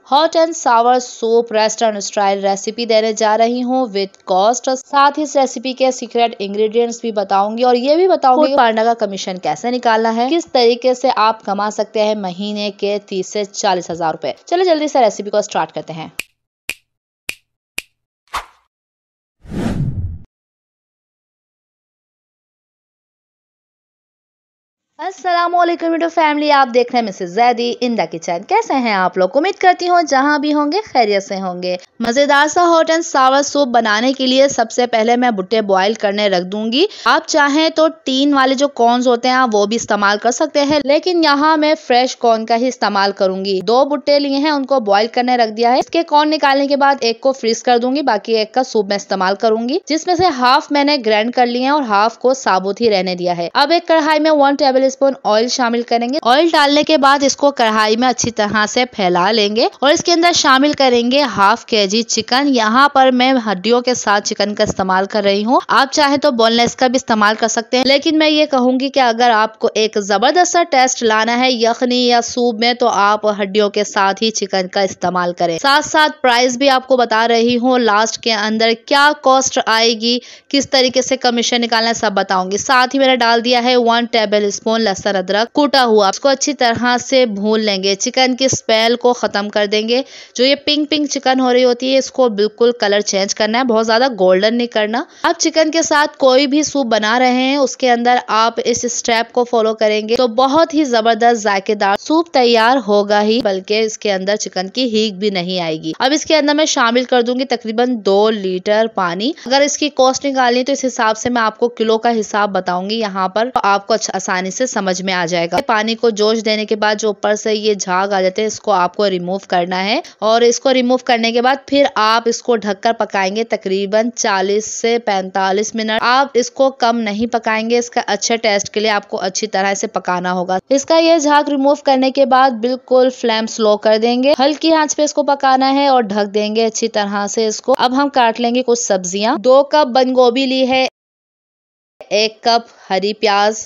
Hot and Sawar soup restaurant style recipe देने जा रही हूँ विद कॉस्ट। साथ ही इस रेसिपी के सीक्रेट इंग्रेडिएंट्स भी बताऊंगी और ये भी बताऊंगी पार्टनर का कमीशन कैसे निकालना है, किस तरीके से आप कमा सकते हैं महीने के 30 से 40 हजार रुपए। चलो जल्दी से रेसिपी को स्टार्ट करते हैं। अस्सलामुअलैकुम यूट्यूब फैमिली, आप देख रहे हैं Mrs Zaidi in the kitchen. कैसे हैं आप लोग? उम्मीद करती हूँ जहाँ भी होंगे खैरियत से होंगे। मजेदार सा हॉट एंड सावर सूप बनाने के लिए सबसे पहले मैं भुट्टे बॉईल करने रख दूंगी। आप चाहें तो टीन वाले जो कॉर्न्स होते हैं वो भी इस्तेमाल कर सकते हैं, लेकिन यहाँ मैं फ्रेश कॉर्न का ही इस्तेमाल करूंगी। 2 भुट्टे लिए हैं, उनको बॉईल करने रख दिया है। इसके कॉर्न निकालने के बाद एक को फ्रीज कर दूंगी, बाकी एक का सूप में इस्तेमाल करूंगी, जिसमें से हाफ मैंने ग्राइंड कर लिया है और हाफ को साबुत ही रहने दिया है। अब एक कढ़ाई में 1 टेबल स्पून ऑयल शामिल करेंगे। ऑयल डालने के बाद इसको कढ़ाई में अच्छी तरह से फैला लेंगे और इसके अंदर शामिल करेंगे हाफ केजी चिकन। यहाँ पर मैं हड्डियों के साथ चिकन का इस्तेमाल कर रही हूँ। आप चाहे तो बोनलेस का भी इस्तेमाल कर सकते हैं, लेकिन मैं ये कहूंगी कि अगर आपको एक जबरदस्त सा टेस्ट लाना है यखनी या सूप में, तो आप हड्डियों के साथ ही चिकन का इस्तेमाल करें। साथ साथ प्राइस भी आपको बता रही हूँ, लास्ट के अंदर क्या कॉस्ट आएगी, किस तरीके से कमीशन निकालना है, सब बताऊंगी। साथ ही मैंने डाल दिया है 1 टेबल स्पून लहसुन अदरक कूटा हुआ। इसको अच्छी तरह से भून लेंगे, चिकन की स्मेल को खत्म कर देंगे। जो ये पिंक पिंक चिकन हो रही होती है, इसको बिल्कुल कलर चेंज करना है, बहुत ज्यादा गोल्डन नहीं करना। आप चिकन के साथ कोई भी सूप बना रहे हैं उसके अंदर आप इस स्टेप को फॉलो करेंगे तो बहुत ही जबरदस्त जायकेदार सूप तैयार होगा ही, बल्कि इसके अंदर चिकन की हीक भी नहीं आएगी। अब इसके अंदर मैं शामिल कर दूंगी तकरीबन 2 लीटर पानी। अगर इसकी कॉस्ट निकालनी तो इस हिसाब से मैं आपको किलो का हिसाब बताऊंगी यहाँ पर, तो आपको आसानी से समझ में आ जाएगा। पानी को जोश देने के बाद जो ऊपर से ये झाग आ जाते हैं, इसको आपको रिमूव करना है और इसको रिमूव करने के बाद फिर आप इसको ढककर पकाएंगे तकरीबन 40 से 45 मिनट। आप इसको कम नहीं पकाएंगे, इसका अच्छे टेस्ट के लिए आपको अच्छी तरह से पकाना होगा। इसका ये झाग रिमूव करने के बाद बिल्कुल फ्लेम स्लो कर देंगे, हल्की आंच पे इसको पकाना है और ढक देंगे अच्छी तरह से इसको। अब हम काट लेंगे कुछ सब्जियां। 2 कप बंद गोभी ली है, 1 कप हरी प्याज,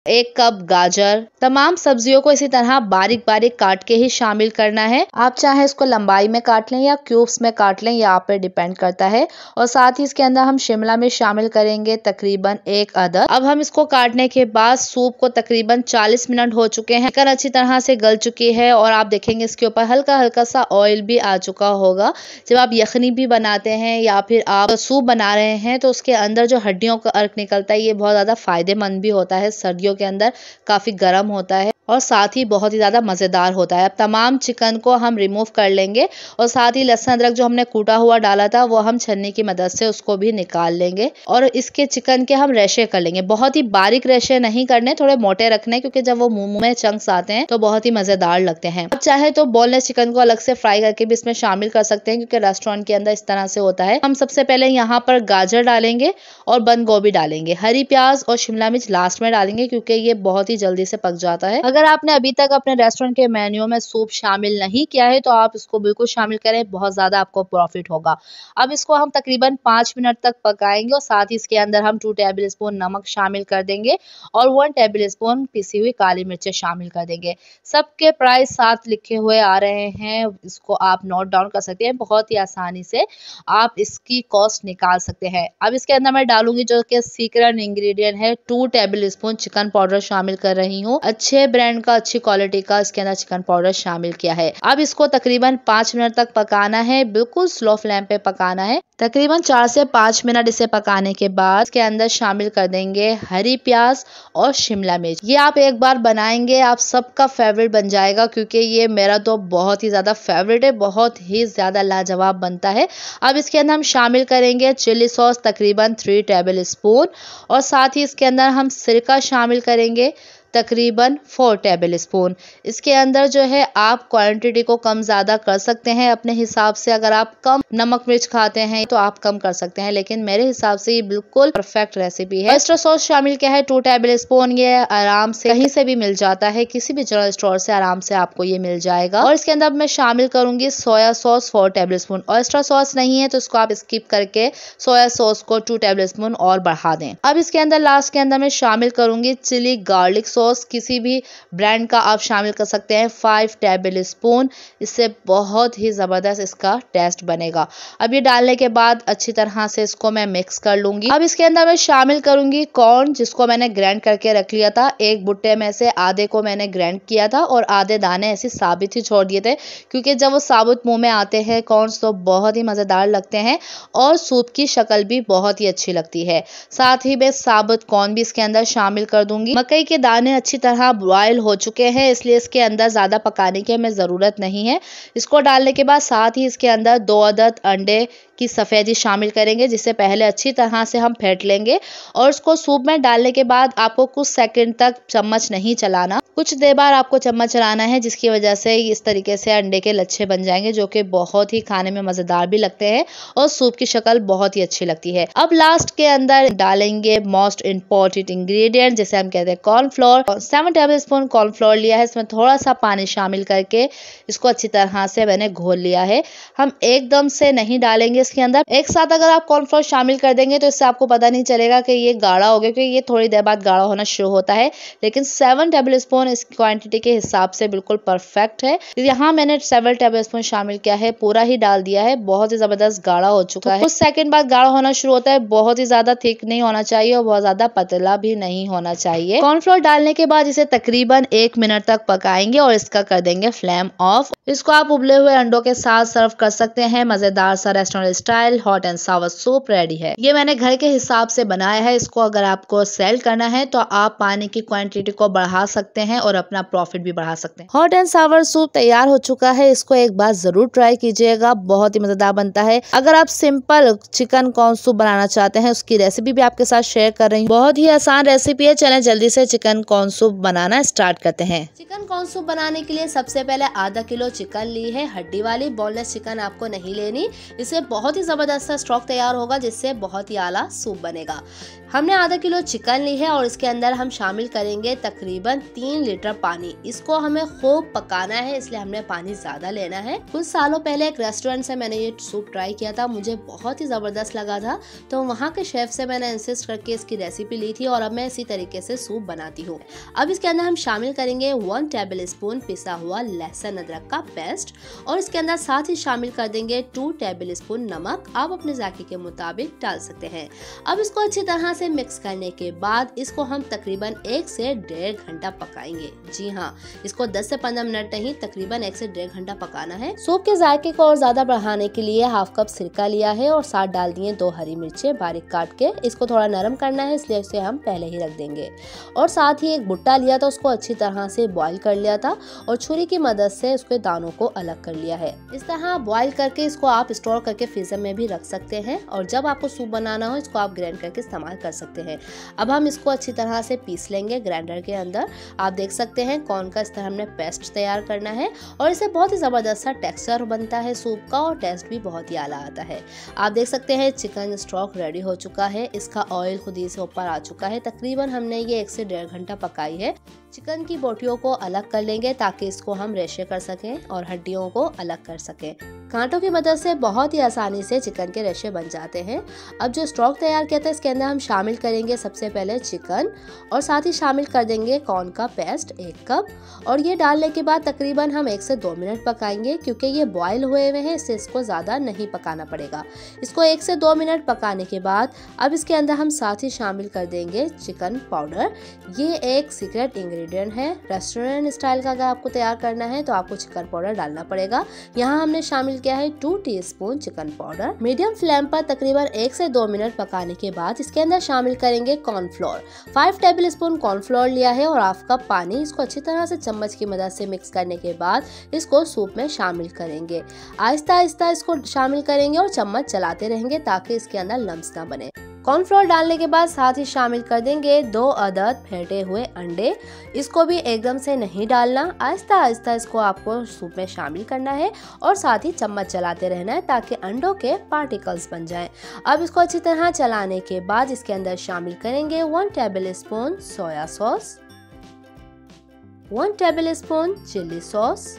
1 कप गाजर। तमाम सब्जियों को इसी तरह बारीक बारीक काट के ही शामिल करना है। आप चाहे इसको लंबाई में काट लें या क्यूब्स में काट लें, ये आप पे डिपेंड करता है। और साथ ही इसके अंदर हम शिमला मिर्च शामिल करेंगे तकरीबन 1 अदद। अब हम इसको काटने के बाद सूप को तकरीबन 40 मिनट हो चुके हैं, चिकन अच्छी तरह से गल चुकी है और आप देखेंगे इसके ऊपर हल्का हल्का सा ऑयल भी आ चुका होगा। जब आप यखनी भी बनाते हैं या फिर आप सूप बना रहे हैं तो उसके अंदर जो हड्डियों का अर्क निकलता है, ये बहुत ज्यादा फायदेमंद भी होता है। सर्दियों के अंदर काफी गर्म होता है और साथ ही बहुत ही ज्यादा मजेदार होता है। अब तमाम चिकन को हम रिमूव कर लेंगे और साथ ही लहसुन अदरक जो हमने कूटा हुआ डाला था वो हम छन्नी की मदद से उसको भी निकाल लेंगे और इसके चिकन के हम रेशे कर लेंगे। बहुत ही बारीक रेशे नहीं करने, थोड़े मोटे रखने, क्योंकि जब वो मुंह में चंक्स आते हैं तो बहुत ही मजेदार लगते हैं। अब चाहे तो बोनलेस चिकन को अलग से फ्राई करके भी इसमें शामिल कर सकते हैं, क्योंकि रेस्टोरेंट के अंदर इस तरह से होता है। हम सबसे पहले यहाँ पर गाजर डालेंगे और बंद गोभी डालेंगे। हरी प्याज और शिमला मिर्च लास्ट में डालेंगे, क्योंकि ये बहुत ही जल्दी से पक जाता है। अगर आपने अभी तक अपने रेस्टोरेंट के मेन्यू में सूप शामिल नहीं किया है तो आप इसको बिल्कुल शामिल करें, बहुत ज्यादा आपको प्रॉफिट होगा। अब इसको हम तकरीबन 5 मिनट तक पकाएंगे और साथ ही इसके अंदर हम 2 टेबल स्पून नमक शामिल कर देंगे और 1 टेबल स्पून पिसी हुई काली मिर्चें शामिल कर देंगे। सबके प्राइस साथ लिखे हुए आ रहे हैं, इसको आप नोट डाउन कर सकते हैं। बहुत ही आसानी से आप इसकी कॉस्ट निकाल सकते हैं। अब इसके अंदर मैं डालूंगी जो कि सीक्रेट इंग्रेडिएंट है, 2 टेबल स्पून चिकन पाउडर शामिल कर रही हूँ। अच्छे ब्रांड का, अच्छी क्वालिटी का इसके अंदर चिकन पाउडर शामिल किया है। अब इसको तकरीबन 5 मिनट तक पकाना है, बिल्कुल स्लो फ्लेम पे पकाना है। तकरीबन 4 से 5 मिनट इसे पकाने के बाद इसके अंदर शामिल कर देंगे हरी प्याज और शिमला मिर्च। ये आप एक बार बनाएंगे आप सबका फेवरेट बन जाएगा, क्योंकि ये मेरा तो बहुत ही ज्यादा फेवरेट है, बहुत ही ज्यादा लाजवाब बनता है। अब इसके अंदर हम शामिल करेंगे चिली सॉस तकरीबन 3 टेबल स्पून और साथ ही इसके अंदर हम सिरका शामिल करेंगे तकरीबन 4 टेबल स्पून। इसके अंदर जो है आप क्वांटिटी को कम ज्यादा कर सकते हैं अपने हिसाब से। अगर आप कम नमक मिर्च खाते हैं तो आप कम कर सकते हैं, लेकिन मेरे हिसाब से ये बिल्कुल परफेक्ट रेसिपी है। ऑयस्टर सॉस शामिल किया है 2 टेबल स्पून। ये आराम से कहीं से भी मिल जाता है, किसी भी जनरल स्टोर से आराम से आपको ये मिल जाएगा। और इसके अंदर मैं शामिल करूंगी soya sauce 4 table spoon. Oyster sauce नहीं है तो इसको आप स्किप करके सोया सॉस को 2 टेबल स्पून और बढ़ा दें। अब इसके अंदर लास्ट के अंदर मैं शामिल करूंगी चिली गार्लिक सॉस सॉस किसी भी ब्रांड का आप शामिल कर सकते हैं, 5 टेबल स्पून। इससे बहुत ही ज़बरदस्त इसका टेस्ट बनेगा। अब ये डालने के बाद अच्छी तरह से इसको मैं मिक्स कर लूँगी। अब इसके अंदर मैं शामिल करूँगी कॉर्न, जिसको मैंने ग्राइंड करके रख लिया था। एक भुट्टे में से आधे को मैंने ग्राइंड किया था और आधे दाने ऐसे साबित ही छोड़ दिए थे, क्योंकि जब वो साबुत मुंह में आते हैं कॉर्न्स तो बहुत ही मज़ेदार लगते हैं और सूप की शक्ल भी बहुत ही अच्छी लगती है। साथ ही मैं साबुत कॉर्न भी इसके अंदर शामिल कर दूंगी। मकई के दाने अच्छी तरह बॉयल हो चुके हैं, इसलिए इसके अंदर ज़्यादा पकाने की हमें ज़रूरत नहीं है। इसको डालने के बाद साथ ही इसके अंदर 2 अदद अंडे की सफ़ेदी शामिल करेंगे, जिसे पहले अच्छी तरह से हम फेंट लेंगे। और इसको सूप में डालने के बाद आपको कुछ सेकंड तक चम्मच नहीं चलाना, कुछ देर बाद आपको चम्मच चलाना है, जिसकी वजह से इस तरीके से अंडे के लच्छे बन जाएंगे, जो कि बहुत ही खाने में मज़ेदार भी लगते हैं और सूप की शक्ल बहुत ही अच्छी लगती है। अब लास्ट के अंदर डालेंगे मोस्ट इम्पोर्टेंट इंग्रेडिएंट, जिसे हम कहते हैं कॉर्नफ्लोर। 7 टेबल स्पून कॉर्नफ्लोर लिया है, इसमें थोड़ा सा पानी शामिल करके इसको अच्छी तरह से मैंने घोल लिया है। हम एकदम से नहीं डालेंगे इसके अंदर, एक साथ अगर आप कॉर्नफ्लोर शामिल कर देंगे तो इससे आपको पता नहीं चलेगा कि ये गाढ़ा हो गया, क्योंकि ये थोड़ी देर बाद गाढ़ा होना शुरू होता है। लेकिन 7 टेबल स्पून इस क्वांटिटी के हिसाब से बिल्कुल परफेक्ट है। यहाँ मैंने 7 टेबल स्पून शामिल किया है, पूरा ही डाल दिया है। बहुत ही जबरदस्त गाढ़ा हो चुका है। कुछ सेकंड बाद गाढ़ा होना शुरू होता है। बहुत ही ज्यादा थिक नहीं होना चाहिए और बहुत ज्यादा पतला भी नहीं होना चाहिए। कॉर्नफ्लोर डालने के बाद इसे तकरीबन 1 मिनट तक पकाएंगे और इसका कर देंगे फ्लेम ऑफ। इसको आप उबले हुए अंडों के साथ सर्व कर सकते हैं। मजेदार सा restaurant style hot and Sawar soup ready है। ये मैंने घर के हिसाब से बनाया है। इसको अगर आपको सेल करना है तो आप पानी की क्वांटिटी को बढ़ा सकते हैं और अपना प्रॉफिट भी बढ़ा सकते हैं। हॉट एंड सावर सूप तैयार हो चुका है। इसको एक बार जरूर ट्राई कीजिएगा, बहुत ही मजेदार बनता है। अगर आप सिंपल चिकन कॉर्न सूप बनाना चाहते हैं, उसकी रेसिपी भी आपके साथ शेयर कर रही हूँ। बहुत ही आसान रेसिपी है। चलें जल्दी से चिकन कॉर्न सूप बनाना स्टार्ट करते हैं। चिकन कॉर्न सूप बनाने के लिए सबसे पहले आधा किलो चिकन ली है। हड्डी वाली बोनलेस चिकन आपको नहीं लेनी, इससे बहुत ही जबरदस्त स्टॉक तैयार होगा, जिससे बहुत ही आला सूप बनेगा। हमने आधा किलो चिकन ली है और इसके अंदर हम शामिल करेंगे तकरीबन 3 लीटर पानी। इसको हमें खूब पकाना है, इसलिए हमने पानी ज्यादा लेना है। कुछ सालों पहले एक रेस्टोरेंट से मैंने ये सूप ट्राई किया था, मुझे बहुत ही जबरदस्त लगा था, तो वहाँ के शेफ से मैंने इंसिस्ट करके इसकी रेसिपी ली थी और अब मैं इसी तरीके से सूप बनाती हूँ। अब इसके अंदर हम शामिल करेंगे 1 टेबल स्पून पिसा हुआ लहसुन अदरक का पेस्ट और इसके अंदर साथ ही शामिल कर देंगे 2 टेबल स्पून नमक। आप अपने जायके के मुताबिक डाल सकते हैं। अब इसको अच्छी तरह से मिक्स करने के बाद इसको हम तकरीबन 1 से 1.5 घंटा पकाएंगे। जी हाँ, इसको 10 से 15 मिनट नहीं, तकरीबन 1 से 1.5 घंटा पकाना है। सूप के जायके को और ज्यादा बढ़ाने के लिए हाफ कप सिरका लिया है और साथ डाल दिए 2 हरी मिर्चें बारीक काट के। इसको थोड़ा नरम करना है, इसलिए इसे हम पहले ही रख देंगे। और साथ ही एक भुट्टा लिया था, उसको अच्छी तरह से बॉईल कर लिया था और छुरी की मदद से उसके दानों को अलग कर लिया है। इस तरह बॉईल करके इसको आप स्टोर करके फ्रीजर में भी रख सकते हैं और जब आपको सूप बनाना हो इसको आप ग्राइंड करके इस्तेमाल कर सकते हैं। अब हम इसको अच्छी तरह से पीस लेंगे ग्राइंडर के अंदर। आप देख सकते हैं कॉर्न का इस तरह हमने पेस्ट तैयार करना है और इससे बहुत ही जबरदस्त सा टेक्सचर बनता है सूप का और टेस्ट भी बहुत ही आला आता है। आप देख सकते हैं चिकन स्टॉक रेडी हो चुका है। इसका ऑयल खुद ही से ऊपर आ चुका है। तकरीबन हमने ये 1 से 1.5 घंटा पकाई है। चिकन की बोटियों को अलग कर लेंगे ताकि इसको हम रेशे कर सकें और हड्डियों को अलग कर सकें। कांटों की मदद से बहुत ही आसानी से चिकन के रेशे बन जाते हैं। अब जो स्टॉक तैयार किया था इसके अंदर हम शामिल करेंगे सबसे पहले चिकन और साथ ही शामिल कर देंगे कॉर्न का पेस्ट 1 कप और ये डालने के बाद तकरीबन हम 1 से 2 मिनट पकाएंगे, क्योंकि ये बॉयल हुए हुए हैं, इससे इसको ज़्यादा नहीं पकाना पड़ेगा। इसको 1 से 2 मिनट पकाने के बाद अब इसके अंदर हम साथ ही शामिल कर देंगे चिकन पाउडर। ये एक सीक्रेट इंग्रेडिएंट है। रेस्टोरेंट स्टाइल का अगर आपको तैयार करना है तो आपको चिकन पाउडर डालना पड़ेगा। यहाँ हमने शामिल किया है 2 teaspoon chicken powder. Medium flame पर तकरीबन 1 से 2 मिनट पकाने के बाद इसके अंदर शामिल करेंगे कॉर्नफ्लोर। 5 टेबल स्पून कॉर्नफ्लोर लिया है और हाफ कप पानी। इसको अच्छी तरह से चम्मच की मदद से मिक्स करने के बाद इसको सूप में शामिल करेंगे। आहिस्ता आहिस्ता इसको शामिल करेंगे और चम्मच चलाते रहेंगे ताकि इसके अंदर लम्स ना बने। कॉर्नफ्लोर डालने के बाद साथ ही शामिल कर देंगे 2 अदद फेंटे हुए अंडे। इसको भी एकदम से नहीं डालना, आहिस्ता आहिस्ता इसको आपको सूप में शामिल करना है और साथ ही चम्मच चलाते रहना है ताकि अंडों के पार्टिकल्स बन जाएं। अब इसको अच्छी तरह चलाने के बाद इसके अंदर शामिल करेंगे 1 table spoon soya sauce, 1 table spoon chilli sauce,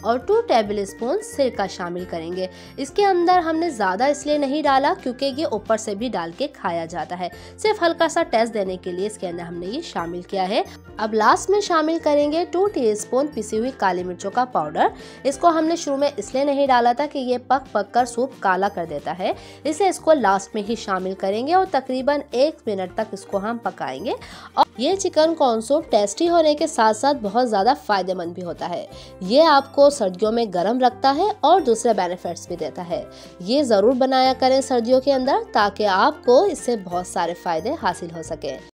और 2 टेबल स्पून सिरका शामिल करेंगे। इसके अंदर हमने ज़्यादा इसलिए नहीं डाला क्योंकि ये ऊपर से भी डाल के खाया जाता है, सिर्फ हल्का सा टेस्ट देने के लिए इसके अंदर हमने ये शामिल किया है। अब लास्ट में शामिल करेंगे 2 टीस्पून पिसी हुई काली मिर्चों का पाउडर। इसको हमने शुरू में इसलिए नहीं डाला था कि ये पक कर सूप काला कर देता है, इसलिए इसको लास्ट में ही शामिल करेंगे और तकरीबन 1 मिनट तक इसको हम पकाएंगे। और ये चिकन कॉर्न सूप टेस्टी होने के साथ साथ बहुत ज़्यादा फायदेमंद भी होता है। ये आपको सर्दियों में गर्म रखता है और दूसरे बेनिफिट्स भी देता है। ये ज़रूर बनाया करें सर्दियों के अंदर ताकि आपको इससे बहुत सारे फायदे हासिल हो सके।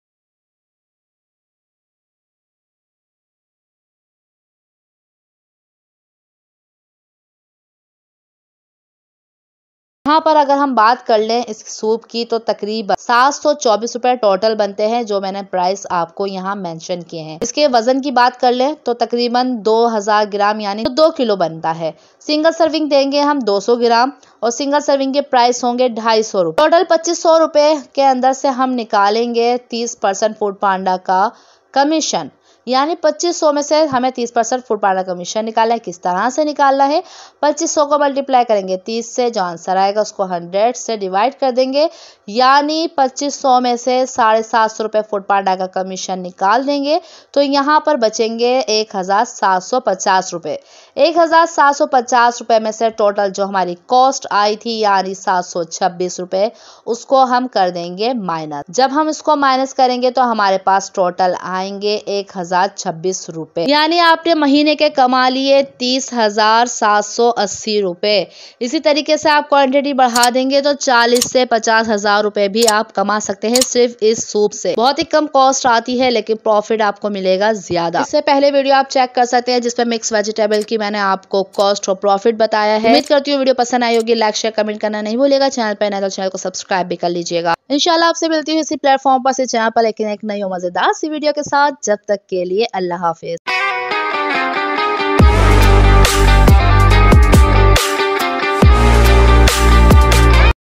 यहाँ पर अगर हम बात कर लें इस सूप की तो तकरीबन 724 रुपए टोटल बनते हैं, जो मैंने प्राइस आपको यहाँ मेंशन किए हैं। इसके वजन की बात कर लें तो तकरीबन 2000 ग्राम यानी 2 किलो बनता है। सिंगल सर्विंग देंगे हम 200 ग्राम और सिंगल सर्विंग के प्राइस होंगे 250 रुपए। टोटल 2500 रुपए के अंदर से हम निकालेंगे 30% फूड पांडा का कमीशन, यानी 2500 में से हमें 30% फूड पांडा कमीशन निकालना है। किस तरह से निकालना है? 2500 को मल्टीप्लाई करेंगे 30 से, जो आंसर आएगा उसको 100 से डिवाइड कर देंगे, यानी 2500 में से 750 रुपये फूड पांडा का कमीशन निकाल देंगे तो यहाँ पर बचेंगे 1750 रुपये। 1750 रुपये में से टोटल जो हमारी कॉस्ट आई थी यानी 726 रुपये, उसको हम कर देंगे माइनस। जब हम इसको माइनस करेंगे तो हमारे पास टोटल आएंगे 1026 रुपए, यानी आपने महीने के कमा लिए 30,780 रुपए। इसी तरीके से आप क्वांटिटी बढ़ा देंगे तो 40 से 50,000 रुपए भी आप कमा सकते हैं सिर्फ इस सूप से। बहुत ही कम कॉस्ट आती है लेकिन प्रॉफिट आपको मिलेगा ज्यादा। इससे पहले वीडियो आप चेक कर सकते हैं जिसपे मिक्स वेजिटेबल की मैंने आपको कॉस्ट और प्रॉफिट बताया है। उम्मीद करती हूँ वीडियो पसंद आई होगी। लाइक शेयर कमेंट करना नहीं भूलिएगा। चैनल पर नए तो चैनल को सब्सक्राइब भी कर लीजिएगा। इंशाल्लाह आपसे मिलती हूँ इसी प्लेटफॉर्म पर, इसी चैनल पर, लेकिन एक नई और मजेदार सी वीडियो के साथ। जब तक के लिए अल्लाह हाफिज।